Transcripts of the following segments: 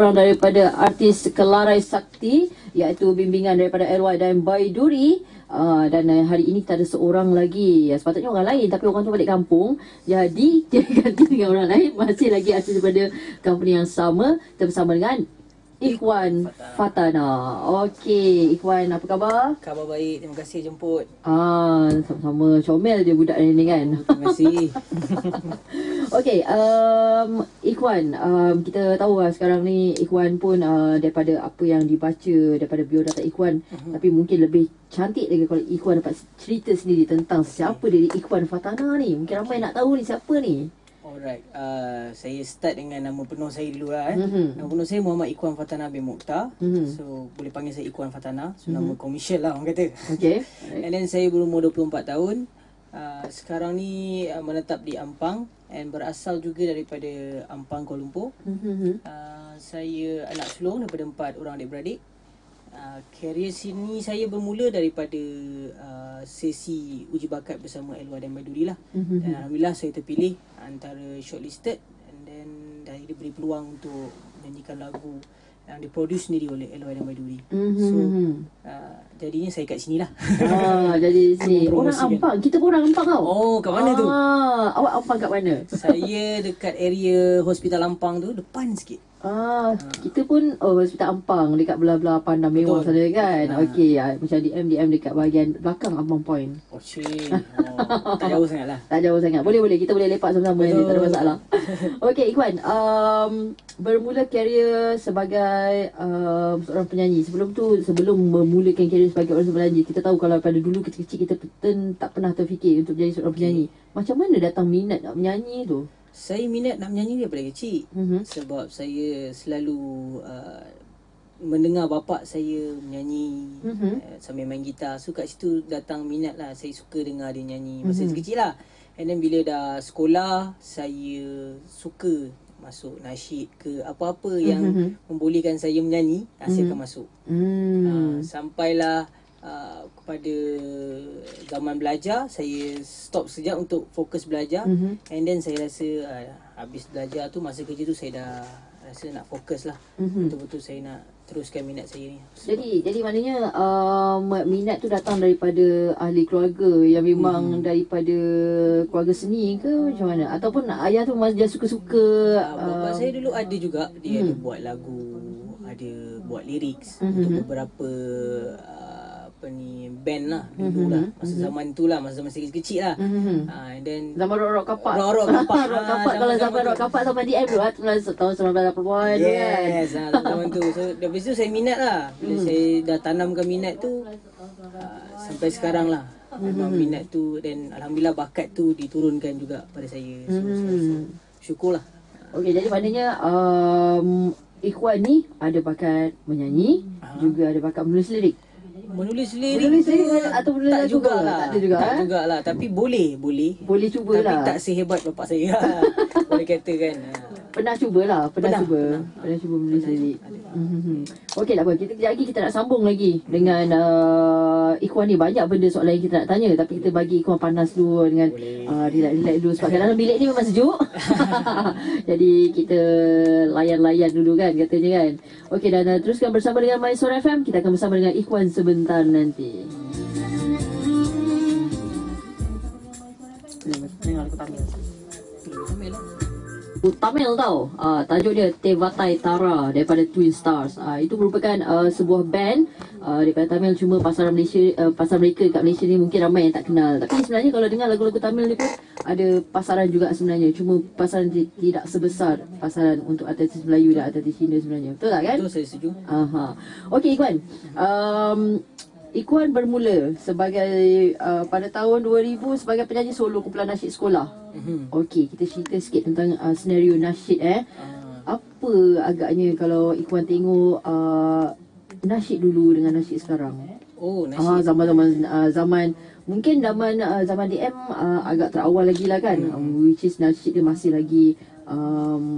seorang daripada artis Kelarai Sakti, iaitu bimbingan daripada LY dan Baiduri. Dan hari ini kita ada seorang lagi, sepatutnya orang lain tapi orang tu balik kampung, jadi dia ganti dengan orang lain. Masih lagi artis daripada company yang sama. Kita bersama dengan Ikhwan Fatana. Okey, Ikhwan, apa khabar? Khabar baik, terima kasih jemput. Sama-sama, comel dia budak ni kan. Terima kasih. Okey, Ikhwan, kita tahu lah sekarang ni Ikhwan pun daripada apa yang dibaca daripada biodata Ikhwan, tapi mungkin lebih cantik lagi kalau Ikhwan dapat cerita sendiri tentang siapa diri Ikhwan Fatana ni. Mungkin ramai nak tahu ni siapa ni. Alright, saya start dengan nama penuh saya dulu lah. Nama penuh saya Muhammad Ikhwan Fatana bin Mokhtar. So boleh panggil saya Ikhwan Fatana. So nama komersial lah orang kata. Okay. And then saya berumur 24 tahun. Sekarang ni menetap di Ampang and berasal juga daripada Ampang, Kuala Lumpur. Saya anak sulung daripada 4 orang adik-beradik. Karier sini saya bermula daripada sesi uji bakat bersama LY dan Baiduri lah. Dan alhamdulillah saya terpilih antara shortlisted, and then dah diberi peluang untuk menyanyikan lagu yang diproduce sendiri oleh LY dan Baiduri. So jadinya saya kat sini lah. Jadi sini orang Ampang. Kita pun orang Ampang tau. Oh, kat mana tu? Awak Ampang kat mana? Saya dekat area Hospital Ampang tu, depan sikit. Kita pun Hospital Ampang dekat belah-belah Pandang Mewah sana kan. Okey, macam DM dekat bahagian belakang Ampang Point. Oh, tak jauh sangat lah. Tak jauh sangat. Boleh kita boleh lepak sama-sama ni, tak ada masalah. Okey, Ikhwan, bermula karier sebagai seorang penyanyi. Sebelum memulakan karier sebagai orang penyanyi, kita tahu kalau pada dulu kecil-kecil kita tak pernah terfikir untuk jadi seorang penyanyi. Macam mana datang minat nak menyanyi tu? Saya minat nak menyanyi daripada kecil. Sebab saya selalu mendengar bapa saya menyanyi sambil main gitar. So kat situ datang minat lah. Saya suka dengar dia nyanyi masa kecil lah. And then bila dah sekolah, saya suka masuk nasyid ke apa-apa yang membolehkan saya menyanyi, saya akan masuk. Sampailah kepada zaman belajar, saya stop sekejap untuk fokus belajar. And then saya rasa habis belajar tu, masa kerja tu saya dah rasa nak fokus lah. Betul-betul saya nak teruskan minat saya ni. Jadi maknanya minat tu datang daripada ahli keluarga yang memang daripada keluarga seni ke macam mana? Ataupun ayah tu dia suka-suka? Bapa saya dulu ada juga, dia ada buat lagu, ada buat lirik untuk beberapa band lah dulu lah, masa zaman tu lah, masa saya kecil lah. And then zaman rock kapak. Rock kapak. Kalau zaman rock kapak sama DM dulu tahun 1980-an. Yes, zaman tu. So dari situ saya minat lah. Bila saya dah tanamkan minat tu, sampai sekarang lah. Memang minat tu, dan alhamdulillah bakat tu diturunkan juga pada saya. So syukurlah. Okey, jadi maknanya Ikhwan ni ada bakat menyanyi, juga ada bakat menulis lirik. Menulis lirik atau menulis tak jugalah. Tak jugalah. Tapi boleh cubalah. Tapi tak sehebat bapak saya. Boleh katakan. Pernah cuba menulis lirik. Okey, tak apa. Kejap lagi kita nak sambung lagi dengan Ikhwan ni. Banyak benda soalan yang kita nak tanya, tapi kita bagi Ikhwan panas dulu dengan relax dulu, sebab dalam bilik ni memang sejuk. Jadi kita layan-layan dulu kan, katanya kan. Okey, dan teruskan bersama dengan Mysore FM. Kita akan bersama dengan Ikhwan sebentar nanti. Dengar lagu Tamil. Tamil tau. Tajuk dia Tevatai Tara daripada Twin Stars. Itu merupakan sebuah band daripada Tamil. Cuma pasaran Malaysia, pasar mereka kat Malaysia ni mungkin ramai yang tak kenal. Tapi sebenarnya kalau dengar lagu-lagu Tamil ni pun ada pasaran juga sebenarnya. Cuma pasaran tidak sebesar pasaran untuk artis Melayu dan artis Cina sebenarnya. Betul tak kan? Betul, saya setuju. Okey, Ikhwan. Ikhwan bermula sebagai pada tahun 2000 sebagai penyanyi solo kumpulan nasyid sekolah. Okey, kita cerita sikit tentang senario nasyid Apa agaknya kalau Ikhwan tengok nasyid dulu dengan nasyid sekarang? Nasyid. Zaman mungkin zaman DM agak terawal lagi lah kan. Which is nasyid dia masih lagi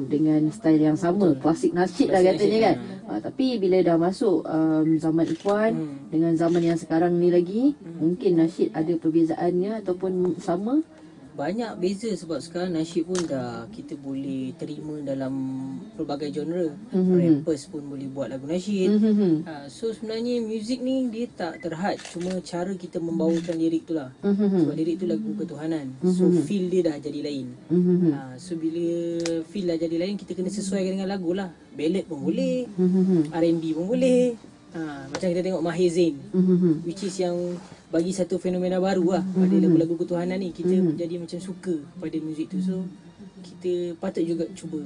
dengan style yang sama, klasik nasyid lah katanya kan. Tapi bila dah masuk zaman Ikhwan dengan zaman yang sekarang ni lagi, mungkin nasyid ada perbezaannya ataupun sama. Banyak beza sebab sekarang nasyid pun dah kita boleh terima dalam pelbagai genre. Rappers pun boleh buat lagu nasyid. So sebenarnya muzik ni dia tak terhad, cuma cara kita membawakan lirik tu lah. Sebab lirik tu lagu ketuhanan. So feel dia dah jadi lain. So bila feel dah jadi lain, kita kena sesuaikan dengan lagu lah. Ballad pun boleh, R&B pun boleh. Macam kita tengok Mahir Zain, which is yang bagi satu fenomena baru lah pada lagu-lagu ketuhanan ni. Kita jadi macam suka pada muzik tu. So kita patut juga cuba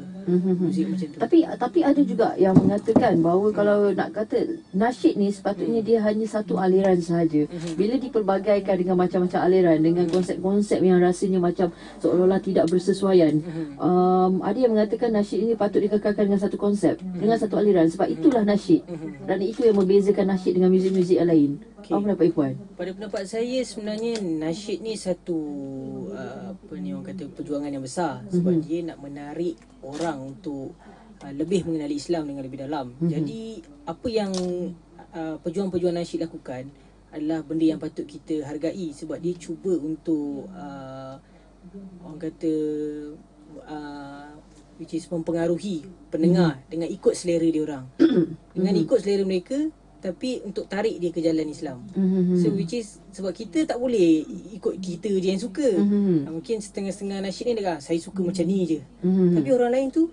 muzik macam tu. Tapi ada juga yang mengatakan bahawa kalau nak kata nasyid ni sepatutnya dia hanya satu aliran sahaja. Bila dipelbagaikan dengan macam-macam aliran, dengan konsep-konsep yang rasanya macam seolah-olah tidak bersesuaian, ada yang mengatakan nasyid ini patut dikekalkan dengan satu konsep, dengan satu aliran, sebab itulah nasyid. Dan itu yang membezakan nasyid dengan muzik-muzik yang lain. Apa pendapat Ikhwan? Pada pendapat saya sebenarnya nasyid ni satu orang kata perjuangan yang besar, sebab dia nak menarik orang untuk lebih mengenali Islam dengan lebih dalam. Jadi apa yang pejuang-pejuang nasyid lakukan adalah benda yang patut kita hargai, sebab dia cuba untuk orang kata which is mempengaruhi pendengar dengan ikut selera dia orang. Dengan ikut selera mereka, tapi untuk tarik dia ke jalan Islam. So which is sebab kita tak boleh ikut kita je yang suka. Mungkin setengah-setengah nasyid ni dia saya suka macam ni je. Tapi orang lain tu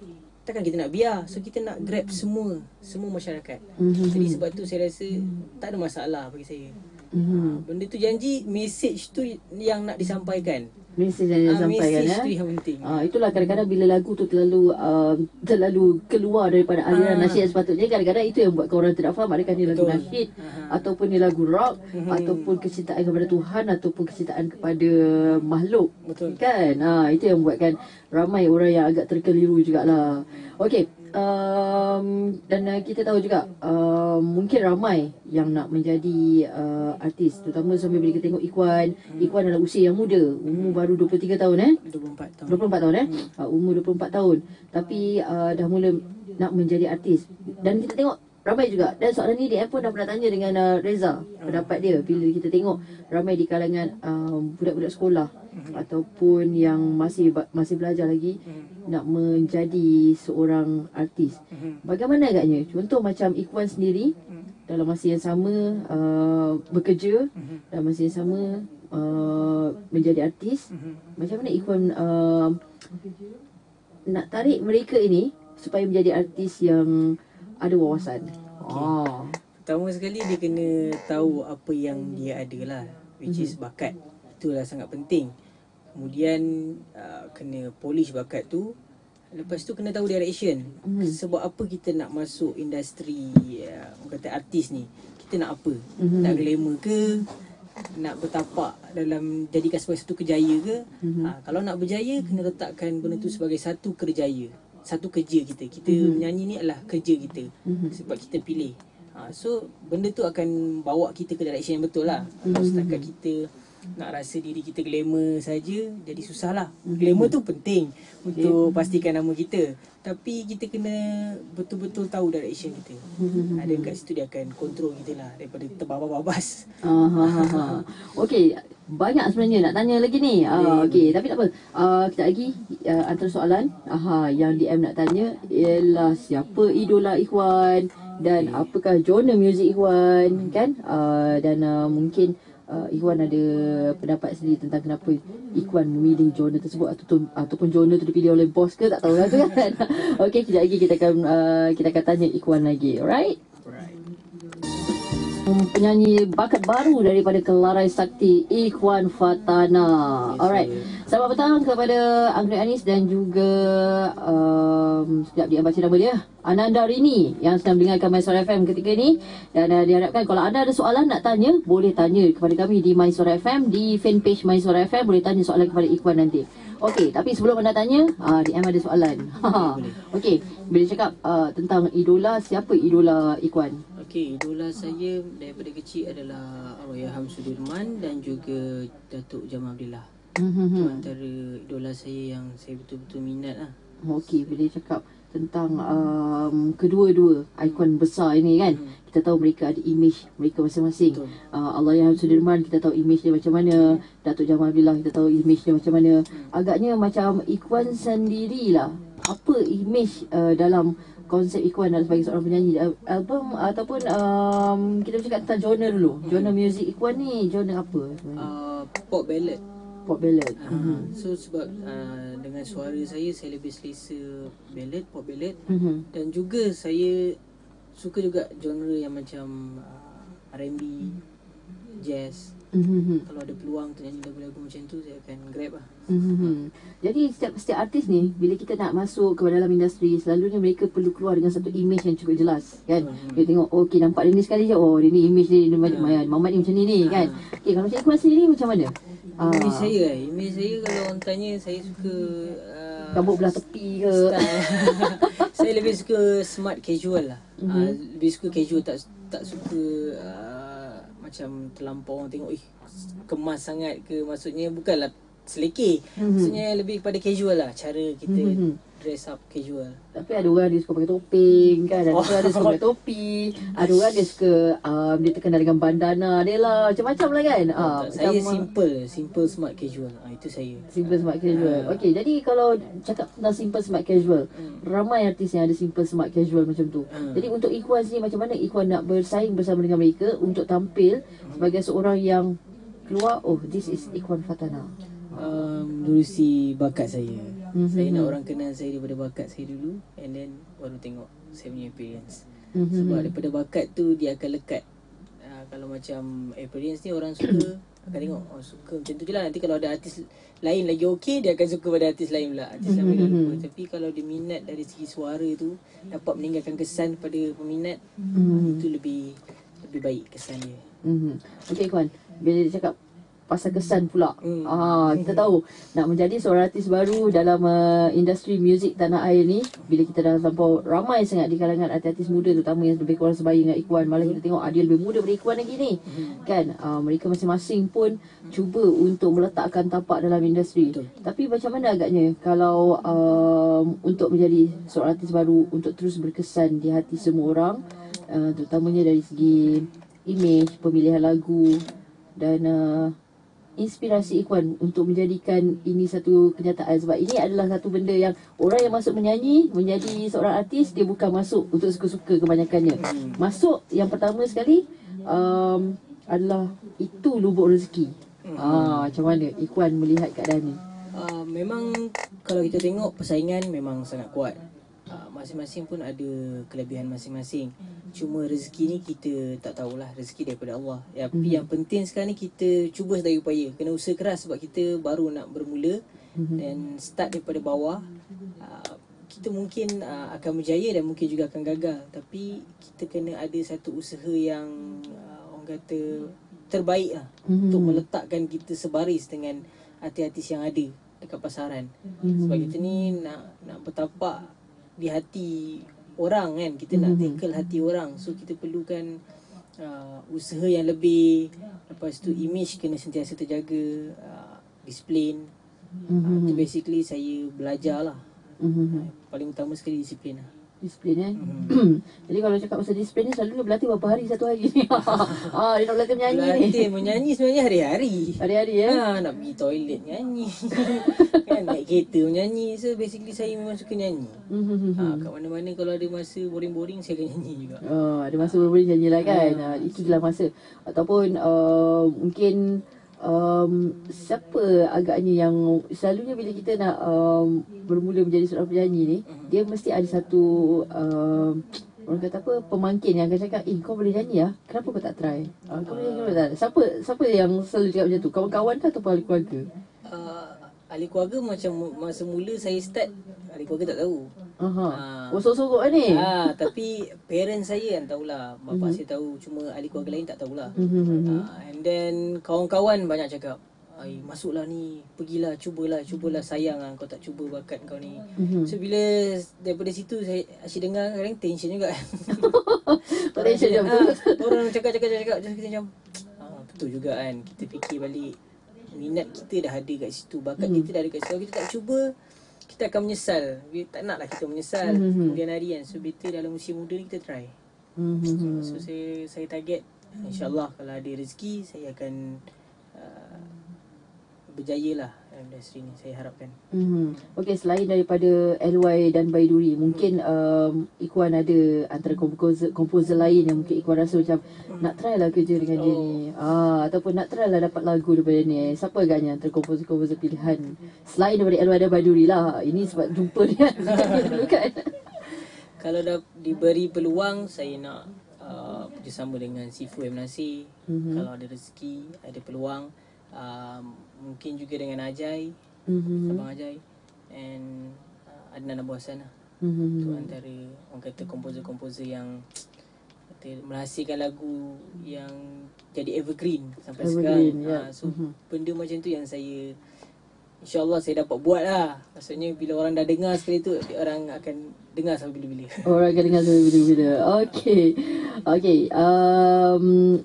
takkan kita nak biar. So kita nak grab semua masyarakat. Jadi sebab tu saya rasa tak ada masalah bagi saya. Benda tu janji message tu yang nak disampaikan. Mesej yang disampaikan, message tu yang penting. Itulah kadang-kadang bila lagu tu terlalu keluar daripada aliran nasyid sepatutnya, kadang-kadang itu yang buatkan orang tidak faham adakah ni lagu nasyid ataupun ni lagu rock, ataupun kecintaan kepada Tuhan ataupun kecintaan kepada makhluk. Betul. Kan? Itu yang buatkan ramai orang yang agak terkeliru jugalah. Okey, dan kita tahu juga mungkin ramai yang nak menjadi artis, terutama sambil bila kita tengok Ikhwan adalah usia yang muda, umur baru 23 tahun 24 tahun. 24 tahun umur 24 tahun, tapi dah mula nak menjadi artis. Dan kita tengok ramai juga, dan soalan ni DM pun dah pernah tanya dengan Reza, pendapat dia bila kita tengok ramai di kalangan budak-budak sekolah ataupun yang masih belajar lagi nak menjadi seorang artis. Bagaimana agaknya? Contoh macam Ikhwan sendiri dalam masa yang sama bekerja, dalam masa yang sama menjadi artis. Macam mana Ikhwan nak tarik mereka ini supaya menjadi artis yang ada wawasan? Pertama sekali dia kena tahu apa yang dia ada lah, which is bakat. Itulah sangat penting. Kemudian kena polish bakat tu. Lepas tu kena tahu direction. Sebab apa kita nak masuk industri orang kata artis ni? Kita nak apa? Nak glamour ke? Nak bertapak dalam jadikan sebagai satu kerjaya ke? Kalau nak berjaya, kena letakkan benda tu sebagai satu kerjaya, satu kerja kita. Kita menyanyi ni adalah kerja kita. Sebab kita pilih. So benda tu akan bawa kita ke direction yang betul lah. Kalau setakat kita nak rasa diri kita glamour saja, jadi susah lah. Glamour tu penting untuk pastikan nama kita, tapi kita kena betul-betul tahu direction kita. Ada kat situ dia akan kontrol kita lah, daripada terbabas-babas. Okey, banyak sebenarnya nak tanya lagi ni. Okey, tapi tak apa. Kejap lagi antara soalan yang DM nak tanya ialah siapa idola Ikhwan dan apakah genre muzik Ikhwan, kan? Dan mungkin Ikhwan ada pendapat sendiri tentang kenapa Ikhwan memilih genre tersebut, ataupun genre tu dipilih oleh bos ke, tak tahu lah tu kan. Okey, kejap lagi kita akan tanya Ikhwan lagi. Alright? Penyanyi bakat baru daripada Kelarai Sakti, Ikhwan Fatana. Alright. Selamat petang kepada Anggrek Anis dan juga sekejap dia baca nama dia, Ananda Rini yang sedang mendengarkan MySuara FM ketika ni. Dan diharapkan kalau anda ada soalan nak tanya, boleh tanya kepada kami di MySuara FM, di fanpage MySuara FM. Boleh tanya soalan kepada Ikhwan nanti. Okey, tapi sebelum anda tanya, DM ada soalan. Okey, bila cakap tentang idola, siapa idola Ikhwan? Okey, idola saya daripada kecil adalah Arwahiyaham Sudirman dan juga Datuk Jamal Abdillah. Itu antara idola saya yang saya betul-betul minat lah. Okey, bila cakap tentang kedua-dua ikon besar ini kan. Kita tahu mereka ada image mereka masing-masing. Allahyarham Sudirman kita tahu image dia macam mana, Datuk Jamal Billah kita tahu image dia macam mana. Agaknya macam Ikhwan sendirilah, apa image dalam konsep Ikhwan sebagai seorang penyanyi, album ataupun kita bercakap tentang genre dulu. Genre music Ikhwan ni genre apa sebenarnya? Pop ballad. Pop ballad. So sebab dengan suara saya lebih selesa ballad, pop ballad. Dan juga saya suka juga genre yang macam R&B, jazz. Kalau ada peluang untuk nyanyi lagu-lagu macam tu, saya akan grab lah. Jadi setiap artis ni, bila kita nak masuk ke dalam industri, selalunya mereka perlu keluar dengan satu image yang cukup jelas kan. Dia tengok, oh, okay, nampak dia ni sekali je, oh dia ni image dia Mamat ni macam ni kan. Okay, kalau macam Ikhwan sendiri macam mana? Image saya kalau orang tanya, saya suka rambut belah tepi ke? Saya lebih suka smart casual lah. Lebih suka casual, tak suka macam terlampau orang tengok kemas sangat ke. Maksudnya bukanlah selekeh. Maksudnya lebih kepada casual lah, cara kita dress up casual. Tapi ada orang dia suka pakai topeng kan, ada orang dia suka pakai topi, ada orang dia suka dia terkenal dengan bandana dia lah, macam-macam lah kan. Saya simple smart casual. Itu saya. Simple smart casual. Okey, jadi kalau cakap tentang simple smart casual, ramai artis yang ada simple smart casual macam tu. Jadi untuk Ikhwan sendiri, macam mana Ikhwan nak bersaing bersama dengan mereka untuk tampil sebagai seorang yang keluar, oh this is Ikhwan Fatana? Menerusi bakat saya. Saya nak orang kenal saya daripada bakat saya dulu, and then baru tengok saya punya appearance. Sebab daripada bakat tu dia akan lekat. Kalau macam appearance ni orang suka, akan tengok, oh suka macam tu je lah. Nanti kalau ada artis lain lagi okey, dia akan suka pada artis lain pula, artis lain dulu. Tapi kalau dia minat dari segi suara tu, dapat meninggalkan kesan pada peminat, itu lebih baik kesan dia. Okey Ikhwan, bila dia cakap pasal kesan pula, kita tahu nak menjadi seorang artis baru dalam industri muzik tanah air ni, bila kita dah terlampau ramai sangat di kalangan artis muda, terutama yang lebih kurang sebaya dengan Ikhwan, malah kita tengok dia lebih muda daripada Ikhwan lagi ni kan. Mereka masing-masing pun cuba untuk meletakkan tapak dalam industri. Tapi macam mana agaknya kalau untuk menjadi seorang artis baru, untuk terus berkesan di hati semua orang, terutamanya dari segi image, pemilihan lagu dan inspirasi Ikhwan untuk menjadikan ini satu kenyataan. Sebab ini adalah satu benda yang orang yang masuk menyanyi, menjadi seorang artis, dia bukan masuk untuk suka-suka kebanyakannya. Masuk yang pertama sekali adalah itu lubuk rezeki. Macam mana Ikhwan melihat keadaan ni? Memang kalau kita tengok persaingan memang sangat kuat. Masing-masing pun ada kelebihan masing-masing. Cuma rezeki ni kita tak tahulah, rezeki daripada Allah. Tapi yang penting sekarang ni kita cuba sedaya upaya. Kena usaha keras sebab kita baru nak bermula dan start daripada bawah. Kita mungkin akan berjaya dan mungkin juga akan gagal. Tapi kita kena ada satu usaha yang orang kata terbaik lah, untuk meletakkan kita sebaris dengan artis-artis yang ada dekat pasaran. Sebab kita ni nak bertapak di hati orang kan, kita nak tackle hati orang. So kita perlukan usaha yang lebih. Lepas tu image kena sentiasa terjaga, disiplin. Itu basically saya belajar lah. Paling utama sekali disiplin lah. Disiplin Jadi kalau cakap pasal disiplin ni, selalu berlatih berapa hari satu hari ni? Dia nak berlatih menyanyi ni. Berlatih menyanyi sebenarnya hari-hari. Hari-hari nak pergi toilet nyanyi. Kan naik kereta menyanyi. So basically saya memang suka nyanyi. Kat mana-mana kalau ada masa boring-boring, saya akan nyanyi juga. Ada masa boring nyanyi lah kan. Itu jelas masa. Ataupun mungkin siapa agaknya yang selalunya bila kita nak bermula menjadi seorang penyanyi ni, dia mesti ada satu orang kata apa, pemangkin yang akan cakap, kau boleh nyanyi kenapa kau tak try? Kau boleh nyanyi tak? Siapa yang selalu cakap macam tu? Kawan-kawan ke ataupun ahli keluarga? Ahli keluarga macam masa mula saya start, ahli keluarga tak tahu. Sorok-sorok ni. Tapi parents saya kan tahulah, bapak saya tahu, cuma ahli keluarga lain tak tahulah. And then kawan-kawan banyak cakap, masuklah ni, pergilah, cubalah, sayang lah kau tak cuba bakat kau ni. So bila daripada situ saya asyik dengar, kadang tension juga. Tension je betul. Orang cakap kita macam betul juga kan. Kita fikir balik, minat kita dah ada kat situ, bakat kita dah ada kat situ. Kalau kita tak cuba, kita akan menyesal. Tak naklah kita menyesal kemudian hari kan. So better dalam usia muda ni kita try. So saya target InsyaAllah kalau ada rezeki saya akan berjaya lah dalam industri ni, saya harapkan. Okey, selain daripada LY dan Baiduri, mungkin Ikhwan ada antara komposer lain yang mungkin Ikhwan rasa macam nak try lah kerja dengan dia ni, ataupun nak try lah dapat lagu daripada ni. Siapa agaknya antara komposer-komposer pilihan selain daripada LY dan Baiduri lah? Ini sebab jumpa dia dulu kan. Kalau dah diberi peluang, saya nak bersama dengan Sifu M. Nasir. Kalau ada rezeki, ada peluang, mungkin juga dengan Ajay, Abang Ajay, and Adnan Abu Hassan lah. Itu antara orang kata komposer-komposer yang kata menghasilkan lagu yang jadi evergreen sampai sekarang. So benda macam tu yang saya InsyaAllah saya dapat buat lah. Maksudnya bila orang dah dengar sekali tu, orang akan dengar sampai bila-bila. Orang akan dengar sampai bila-bila. Okay.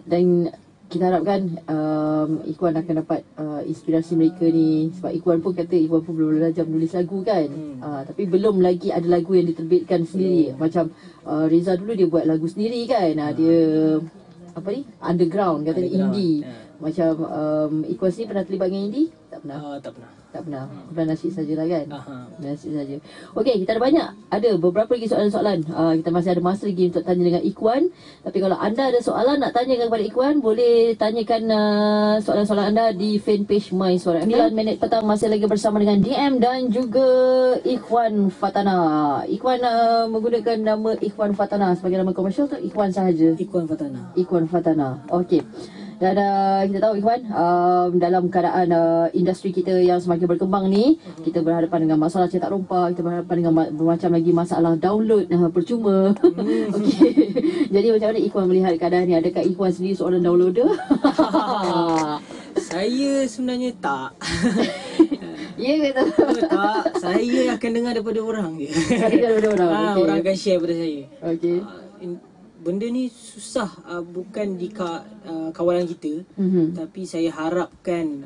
Dan kita harapkan Ikhwan akan dapat inspirasi mereka ni. Sebab Ikhwan pun kata Ikhwan pun belum belajar menulis lagu kan. Tapi belum lagi ada lagu yang diterbitkan sendiri. Macam Reza dulu dia buat lagu sendiri kan. Dia apa ni? Underground, katanya indie. Macam Ikhwan sendiri pernah terlibat dengan indie? Tak pernah. Tak pernah. Pernah nasib sajalah kan. Nasib saja. Okey, kita ada banyak. Ada beberapa lagi soalan-soalan. Kita masih ada masa lagi untuk tanya dengan Ikhwan. Tapi kalau anda ada soalan nak tanya kepada Ikhwan, boleh tanyakan soalan-soalan anda di fanpage My Suara. 9 minit petang masih lagi bersama dengan DM dan juga Ikhwan Fatana. Ikhwan menggunakan nama Ikhwan Fatana sebagai nama komersial tu Ikhwan sahaja? Ikhwan Fatana. Ikhwan Fatana. Okey. Dan kita tahu Ikhwan, dalam keadaan industri kita yang semakin berkembang ni, kita berhadapan dengan masalah cetak rompak, kita berhadapan dengan bermacam lagi masalah download percuma. Okey. Jadi macam mana Ikhwan melihat keadaan ni? Adakah Ikhwan sendiri seorang downloader? Saya sebenarnya tak. Ya ke tak? Tak, saya akan dengar daripada orang je. Dengar daripada orang. Okay. Orang akan share pada saya. Okey. Benda ni susah, bukan di kawalan kita, tapi saya harapkan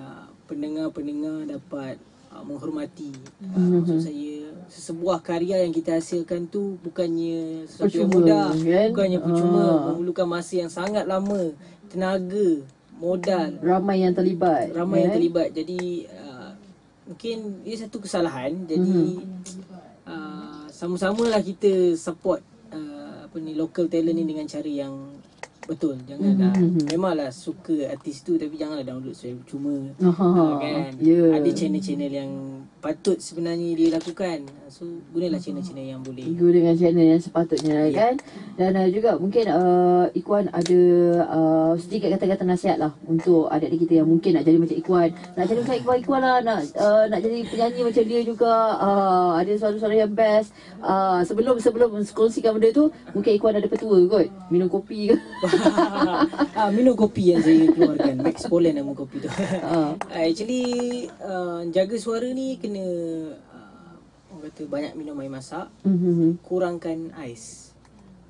pendengar-pendengar dapat menghormati. Maksud saya, sebuah karya yang kita hasilkan tu bukannya sesuatu yang mudah, kan? Bukannya percuma, memerlukan masa yang sangat lama, tenaga, modal, ramai yang terlibat. Yang terlibat. Jadi mungkin ia satu kesalahan. Jadi sama-samalah kita support local talent ni dengan cara yang betul. Janganlah memanglah suka artis tu, tapi janganlah download secara cuma. Kan? Ada channel-channel yang patut sebenarnya dia lakukan. So gunalah channel-channel yang boleh. Gunakan channel yang sepatutnya, kan? Dan juga mungkin Ikhwan ada sedikit kata-kata nasihat lah untuk adik-adik kita yang mungkin nak jadi macam Ikhwan. Nak jadi macam Ikhwan lah, nak jadi penyanyi macam dia juga. Ada suara-suara yang best. Sebelum kongsikan benda tu, mungkin Ikhwan ada petua kot. Minum kopi ke? Minum kopi yang saya keluarkan. Max Polen nama kopi tu. Actually jaga suara ni kena orang kata banyak minum air masak, kurangkan ais.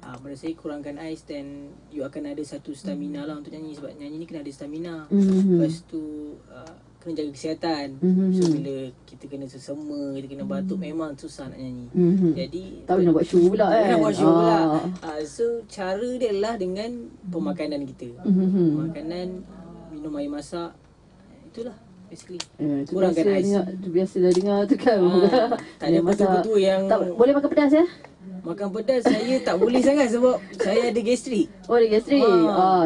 Pada saya kurangkan ais, dan you akan ada satu stamina lah untuk nyanyi. Sebab nyanyi ni kena ada stamina. Lepas tu kena jaga kesihatan. So bila kita kena sesama, kita kena batuk, memang susah nak nyanyi. Jadi tak boleh nak buat show pula kan. Nak buat show pula. So cara dia adalah dengan pemakanan kita. Makanan, minum air masak. Itulah basically. Kurangkan ais. Biasa dah dengar tu kan. Tak ada betul-betul yang boleh makan pedas ya? Makan pedas saya tak boleh sangat sebab saya ada gastrik. Oh, ada gastrik.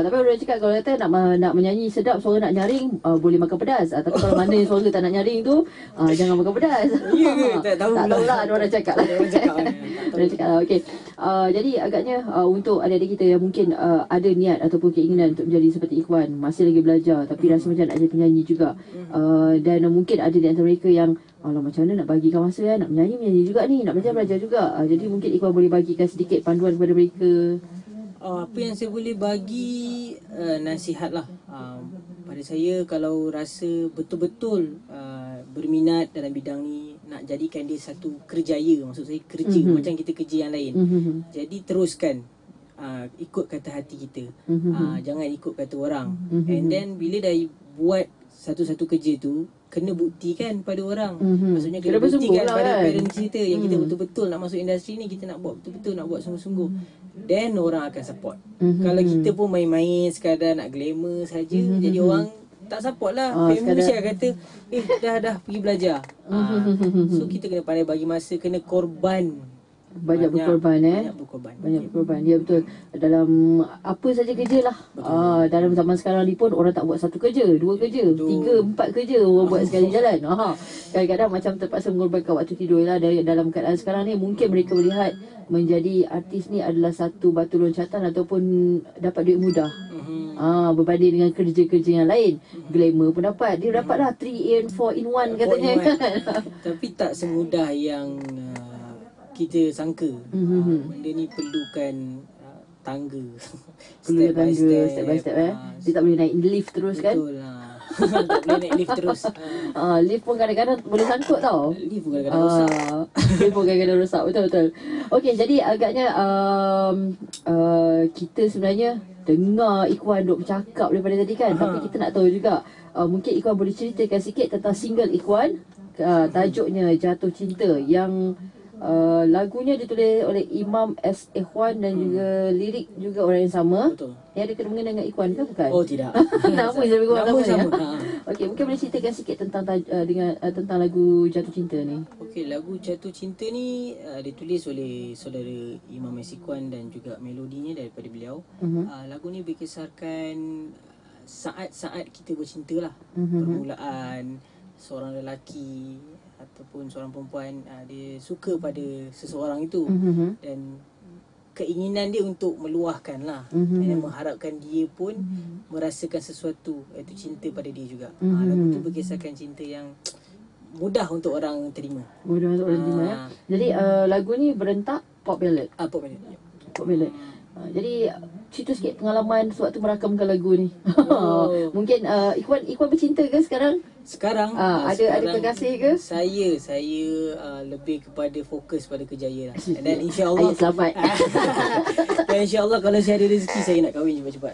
Tapi orang cakap kalau kata nak menyanyi sedap, suara nak nyaring, boleh makan pedas. Tapi kalau mana suara tak nak nyaring tu, jangan makan pedas. Ya ke? Tak tahu lah. Orang cakap lah. Orang cakap lah. Okey. Jadi agaknya untuk adik-adik kita yang mungkin ada niat ataupun keinginan untuk menjadi seperti Ikhwan, masih lagi belajar tapi rasa macam nak jadi penyanyi juga. Dan mungkin ada di antara mereka yang macam mana nak bagikan masa nak menyanyi juga ni, nak belajar juga. Jadi mungkin Ikhwan boleh bagikan sedikit panduan kepada mereka. Apa yang saya boleh bagi, nasihat lah. Pada saya, kalau rasa betul-betul berminat dalam bidang ni, nak jadikan dia satu kerjaya. Maksud saya kerja, macam kita kerja yang lain. Jadi teruskan, ikut kata hati kita. Jangan ikut kata orang. And then bila dah buat satu-satu kerja tu, kena buktikan pada orang. Maksudnya Kena kena buktikan bersungguh lah pada kan. parent kita yang kita betul-betul nak masuk industri ni, kita nak buat betul-betul, nak buat sungguh-sungguh. Then orang akan support. Kalau kita pun main-main sekadar nak glamour saja, jadi orang tak support lah. Family mesti akan kata, dah pergi belajar. So kita kena pandai bagi masa, kena korban. Banyak berkorban. Banyak berkorban. Ya, betul. Dalam apa saja kerja lah. Dalam zaman sekarang ni pun orang tak buat satu kerja, dua kerja, tiga, empat kerja orang buat sekali jalan. Kadang-kadang macam terpaksa mengorbankan waktu tidur lah. Dalam keadaan sekarang ni mungkin mereka melihat menjadi artis ni adalah satu batu loncatan ataupun dapat duit mudah. Berbanding dengan kerja-kerja yang lain. Glamour pun dapat. Dia dapat lah 3 in 4 in 1 katanya kan. Tapi tak semudah yang kita sangka. Benda ni perlukan tangga. Step by step. Dia tak boleh naik lift terus kan. Betul lah. Tak boleh naik lift terus. Lift pun kadang-kadang boleh sangkut tau. Lift pun kadang-kadang rosak. Lift pun kadang-kadang rosak. Betul. Okey, jadi agaknya kita sebenarnya dengar Ikhwan duk bercakap daripada tadi kan. Tapi kita nak tahu juga, mungkin Ikhwan boleh ceritakan sikit tentang single Ikhwan. Tajuknya Jatuh Cinta, yang lagunya ditulis oleh Imam S. Ikhwan dan juga lirik juga orang yang sama. Betul. Yang ada kena dengan Ikhwan ke bukan? Oh tidak. Nama je lebih kurang Nama sama. sama. Okey, mungkin boleh ceritakan sikit tentang tentang lagu Jatuh Cinta ni. Okey, lagu Jatuh Cinta ni ditulis oleh saudara Imam S. Ikhwan dan juga melodinya daripada beliau. Lagu ni berkisarkan saat-saat kita bercinta lah. Permulaan seorang lelaki ataupun seorang perempuan, dia suka pada seseorang itu, dan keinginan dia untuk meluahkan lah, dan mengharapkan dia pun merasakan sesuatu, iaitu cinta pada dia juga. Lagu tu berkisahkan cinta yang mudah untuk orang terima. Mudah untuk orang terima ya. Jadi lagu ni berentak pop ballad. Apa benda? Pop ballad. Jadi cerita sikit pengalaman sewaktu merakamkan lagu ni. Mungkin Ikhwan bercinta ke sekarang? Sekarang ada kekasih ke? Saya lebih kepada fokus pada kerjaya lah. Dan insya-Allah selamat. Dan insya-Allah kalau saya ada rezeki, saya nak kahwin cepat-cepat.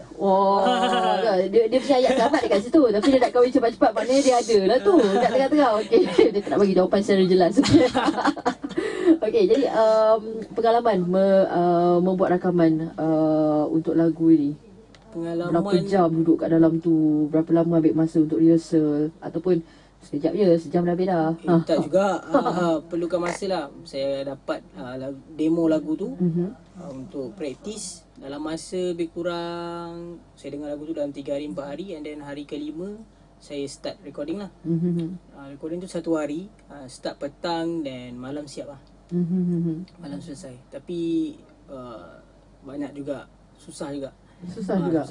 Dia punya ayat selamat dekat situ, tapi dia nak kahwin cepat-cepat, maknanya dia ada lah tu kat tengah-tengah. Okey, dia tak nak bagi jawapan secara jelas. Okey, jadi pengalaman membuat rakaman untuk lagu ni. Berapa jam duduk kat dalam tu? Berapa lama ambil masa untuk rehearsal? Ataupun sekejap je, sejam dah habis dah? Tak juga. Perlukan masa lah. Saya dapat demo lagu tu untuk praktis. Dalam masa lebih kurang, saya dengar lagu tu dalam 3 hari 4 hari, and then hari ke-5 saya start recording lah. Recording tu 1 hari, start petang dan malam siap lah. Malam selesai. Tapi banyak juga, susah juga. Susah juga.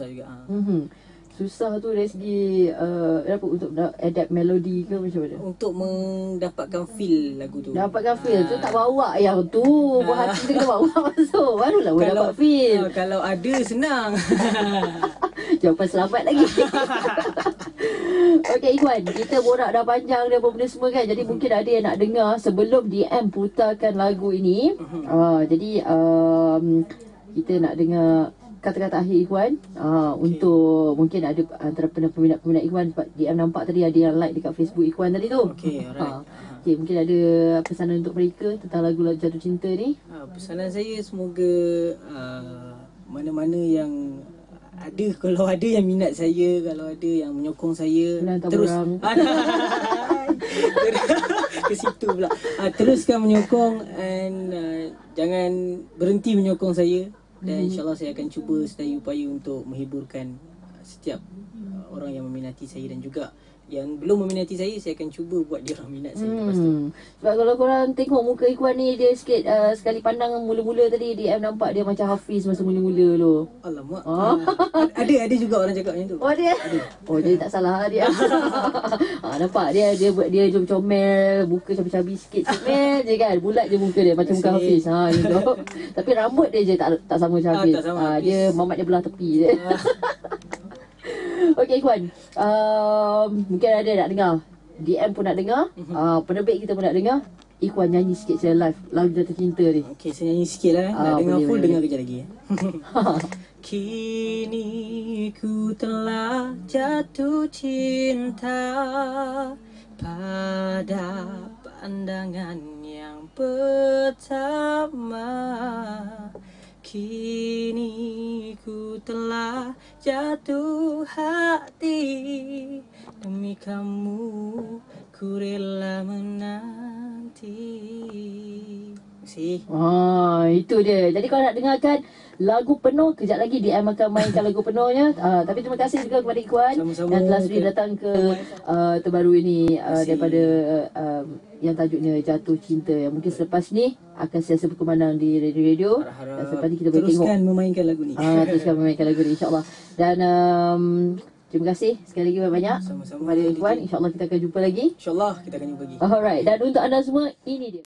Susah tu dari segi apa, untuk adapt melodi ke macam mana? Untuk mendapatkan feel lagu tu. Dapatkan feel tu tak bawa yang tu. Buat hati kita bawa masuk. Barulah boleh dapat feel. Kalau ada senang. Jawapan selamat lagi. Okey Ikhwan, kita borak dah panjang dah benda semua kan. Jadi mungkin ada yang nak dengar sebelum DM putarkan lagu ini. Jadi kita nak dengar kata-kata akhir Ikhwan, untuk mungkin ada antara peminat-peminat Ikhwan, sebab DM nampak tadi ada yang like dekat Facebook Ikhwan tadi tu. Okey, alright. Okey, mungkin ada pesanan untuk mereka tentang lagu Jatuh Cinta ni. Pesanan saya semoga mana-mana yang ada, kalau ada yang minat saya, kalau ada yang menyokong saya, terus ke situ pula. Teruskan menyokong, and jangan berhenti menyokong saya. Dan insyaAllah saya akan cuba sedaya upaya untuk menghiburkan setiap orang yang meminati saya, dan juga yang belum meminati saya akan cuba buat dia orang minat saya. Sebab kalau korang tengok muka Ikhwan ni, dia sikit sekali pandang mula-mula tadi DM nampak dia macam Hafiz masa mula-mula tu. Alamak. Ada juga orang cakap macam tu. Ada. Oh, jadi tak salah lah dia. Nampak dia comel, muka cabi-cabi sikit, comel je kan. Bulat je muka dia macam muka Hafiz. Gitu. Tapi rambut dia je tak sama macam Hafiz. Dia mamat dia belah tepi je. Okey Ikhwan, mungkin ada nak dengar, DM pun nak dengar, penerbit kita pun nak dengar. Ikhwan nyanyi sikit secara live lagu Jatuh Cinta ni. Okey, saya nyanyi sikit lah. Nak dengar full, dengar kejap lagi. Kini ku telah jatuh cinta pada pandangan yang pertama. Kini ku telah jatuh hati, demi kamu ku rela menanti. Itu dia. Jadi kalau nak dengarkan lagu penuh, kejap lagi DM akan mainkan lagu penuhnya. Tapi terima kasih juga kepada Ikhwan yang telah sudi datang ke terbaru ini daripada yang tajuknya Jatuh Cinta, yang mungkin selepas ni akan sentiasa berkumandang di radio-radio. Dan selepas ni kita boleh tengok teruskan memainkan lagu ni. Teruskan memainkan lagu ni, insyaAllah. Dan terima kasih sekali lagi banyak Sama-sama, kepada Ikhwan. InsyaAllah kita akan jumpa lagi. InsyaAllah kita akan jumpa lagi. Alright. Dan untuk anda semua, ini dia.